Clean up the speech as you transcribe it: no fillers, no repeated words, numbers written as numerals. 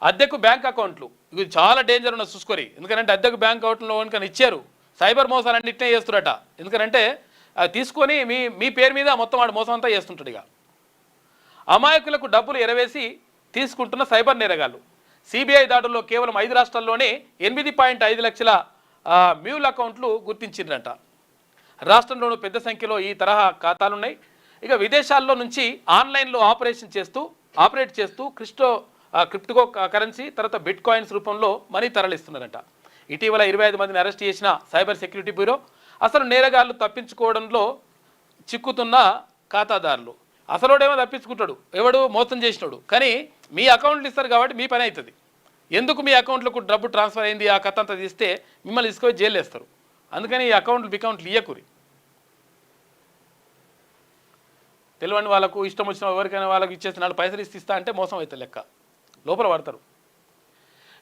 అద్దెకు బ్యాంక్ అకౌంట్లు ఇవి చాలా డేంజర్ ఉన్న చూసుకొని, ఎందుకంటే అద్దెకు బ్యాంక్ అకౌంట్లో కనుక ఇచ్చారు సైబర్ మోసాలన్నింటినే చేస్తురట. ఎందుకంటే అది తీసుకొని మీ పేరు మీద మొత్తం వాడు మోసం అంతా చేస్తుంటాడు. ఇక అమాయకులకు డబ్బులు ఎరవేసి తీసుకుంటున్న సైబర్ నేరగాళ్ళు. సిబిఐ దాడుల్లో కేవలం 5 రాష్ట్రాల్లోనే 8.5 లక్షల మ్యూల్ అకౌంట్లు గుర్తించిందంట. రాష్ట్రంలోనూ పెద్ద సంఖ్యలో ఈ తరహా ఖాతాలున్నాయి. ఇక విదేశాల్లో నుంచి ఆన్లైన్లో ఆపరేట్ చేస్తూ క్రిప్టో కరెన్సీ తర్వాత బిట్ కాయిన్స్ రూపంలో మనీ తరలిస్తున్నారంట. ఇటీవల 25 మందిని అరెస్ట్ చేసిన సైబర్ సెక్యూరిటీ బ్యూరో అసలు నేరగాళ్లు తప్పించుకోవడంలో చిక్కుతున్న ఖాతాదారులు. అసలోడేమో తప్పించుకుంటాడు, ఎవడు మోసం చేసినాడు, కానీ మీ అకౌంట్లు ఇస్తారు కాబట్టి మీ పని అవుతుంది. ఎందుకు మీ అకౌంట్లకు డబ్బు ట్రాన్స్ఫర్ అయింది ఆ కథ అంతా తీస్తే మిమ్మల్ని తీసుకొని జైలు వేస్తారు. అందుకని ఈ అకౌంట్లు ఇయ్యకూరి. తెలియని వాళ్ళకు ఇష్టం వచ్చిన ఎవరికైనా వాళ్ళకి ఇచ్చేసిన వాళ్ళు పైసలు ఇస్తా అంటే మోసం అవుతుంది, లెక్క లోపల పడతారు.